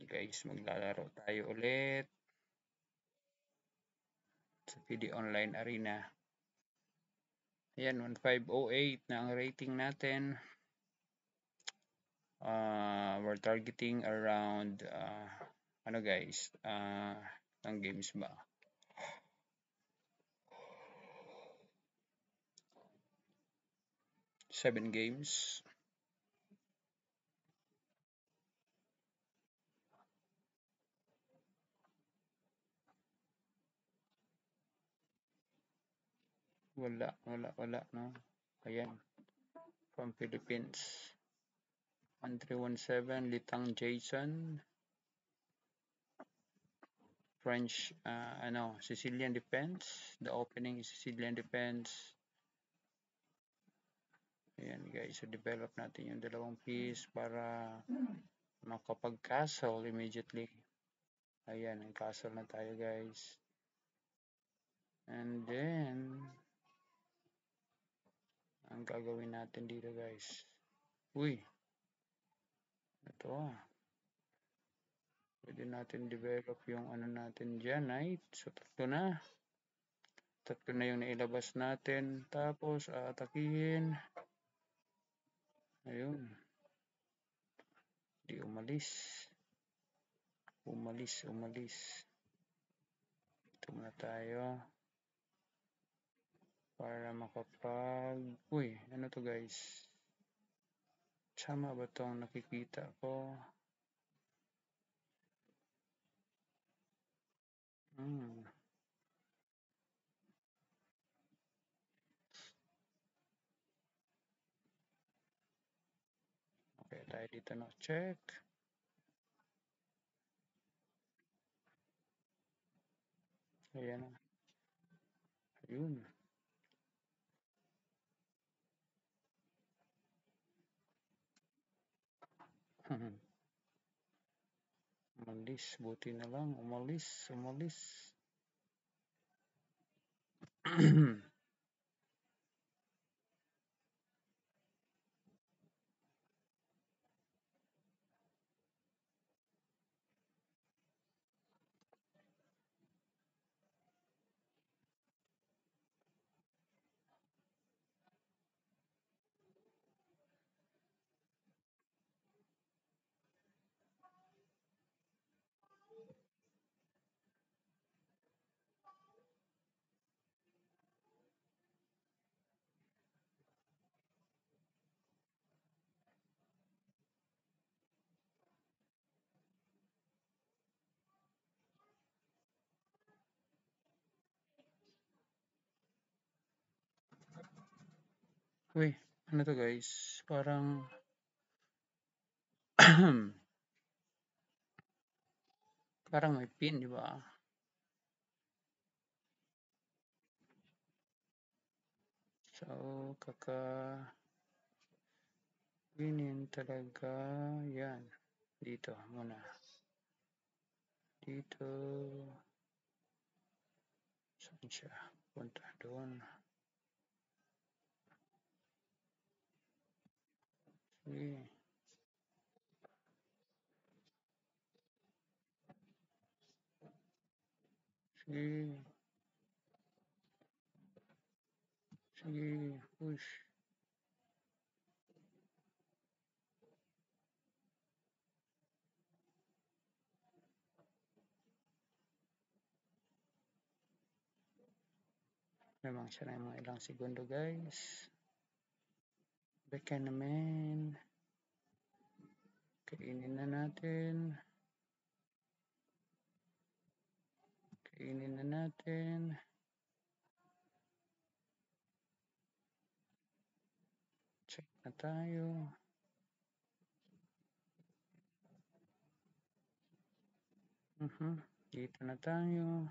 guys, maglalaro tayo ulit sa PD Online Arena. Ayan, 1508 na ang rating natin. We're targeting around ang games ba? Seven games. Wala, no? Ayan. From Philippines. 1317, Litang Jason. French, Sicilian Defense. The opening is Sicilian Defense. Ayan guys, so develop natin yung dalawang piece para makapag-castle immediately. Ayan, ang castle na tayo guys. And then, ang gagawin natin dito guys. Uy, ito pwede natin develop yung natin dyan, right? So, tatlo na yung nailabas natin. Tapos, atakihin. Ayun. Di umalis. Ito muna tayo. Para uy, ano to guys? Tama ba itong nakikita ko? Okay, tayo dito na check. Ayan na. Ayun. Umalis, buti na lang. Umalis. Uy, ano to guys? Parang may pin, di ba? So, pinin talaga. Yan. Dito muna. Dito. Saan siya? Punta doon. Sige. Push. Memang siya na mga ilang segundo guys. Baka naman. Kainin na natin. Check na tayo. Dito na tayo.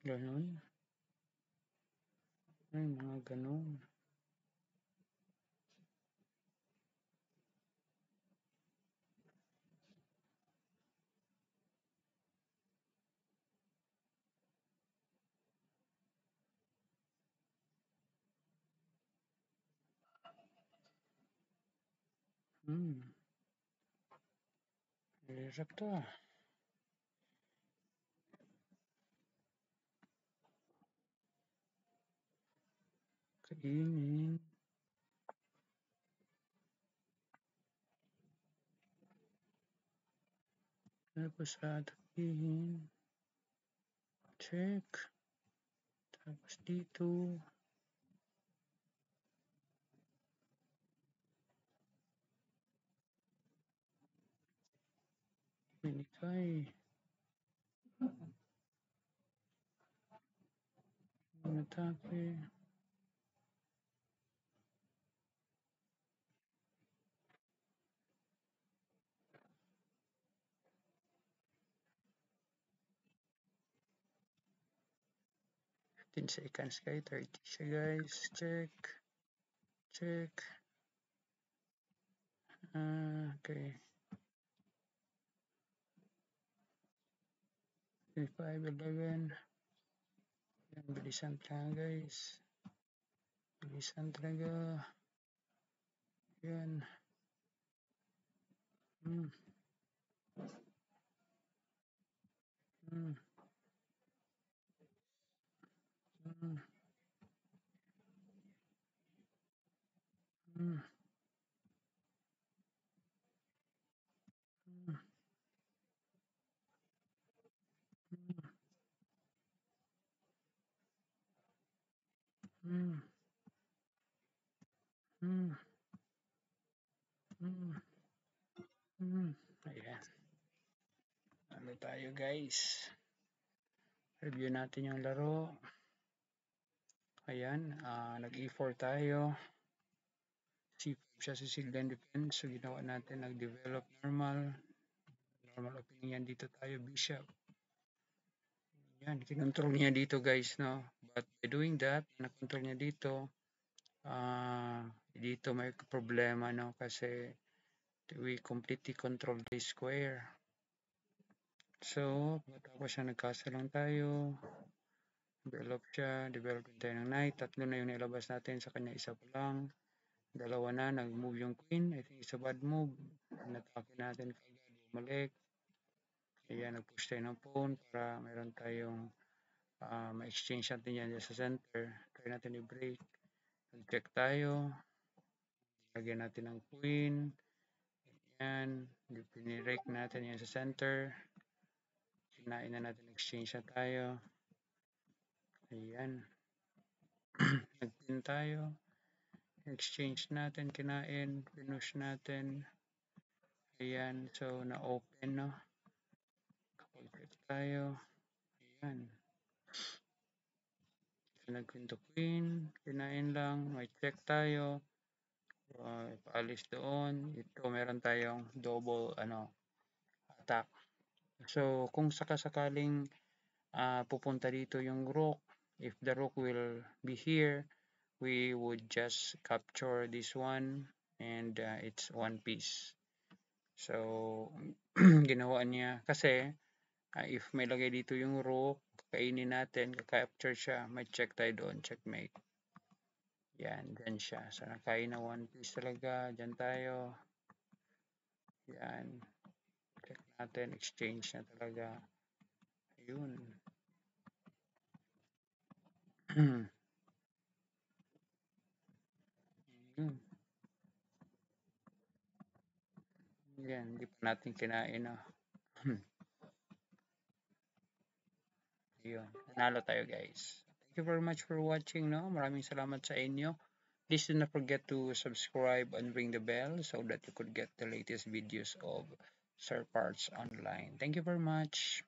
Ganun. Ay, mga ganun. Hirap to. Kainin. Tapos atakihin. Check. Tapos dito. Minikay. Atake. 15 seconds kay 30 siya guys. Check. Check. Okay. 5, 11. Yan, bilisan talaga guys. Bilisan talaga. Yan. Hmm. Hmm. Hmm. Hmm. Hmm. Hmm. Hmm. Hmm. Hmm. Ayan. Ano tayo guys? Review natin yung laro. Ayan. Nag-E4 tayo. C5 siya si Sigdan Defense. So, ginawa natin. Nag-develop normal. Normal opening yan. Dito tayo, Bishop. Yan. Kinontrol niya dito guys, no? But by doing that, nakontrol niya dito. Dito may problema, no? Kasi we completely control the square. So, tapos siya nagkasa lang tayo. Develop siya. Develop tayo ng knight. 3 na yung nilabas natin. Sa kanya, 1 pa lang. 2 na. Nag-move yung queen. I think it's a bad move. Natake natin kagad. Bumalik. Kaya nag-push tayo ng pawn para meron tayong ma-exchange natin yan sa center. Try natin i-break. Nag-check tayo. Lagyan natin ng queen. Yan. Pinirake natin yan sa center. Kinain na natin. Exchange na tayo. Ayan. Nag-pin tayo. Exchange natin. Kinain. Pinush natin. Ayan. So, na-open, no? Kapag check tayo. Ayan. So, nag-queen to queen. Kinain lang. May check tayo. Paalis doon. Ito, meron tayong double, attack. So, kung sakasakaling pupunta dito yung rook, if the rook will be here, we would just capture this one and it's one piece. So, ginawa niya kasi if may lagay dito yung rook, kainin natin, capture siya, may check tayo doon, checkmate. Yan, dyan siya. So, nakain na one piece talaga. Dyan tayo. Yan. Check natin, exchange na talaga. Ayun. Yun. Yan, hindi pa natin kinain, no? Ayun, nanalo tayo guys. Thank you very much for watching, no? Maraming salamat sa inyo. Please do not forget to subscribe and ring the bell so that you could get the latest videos of Sir Parts Online. Thank you very much.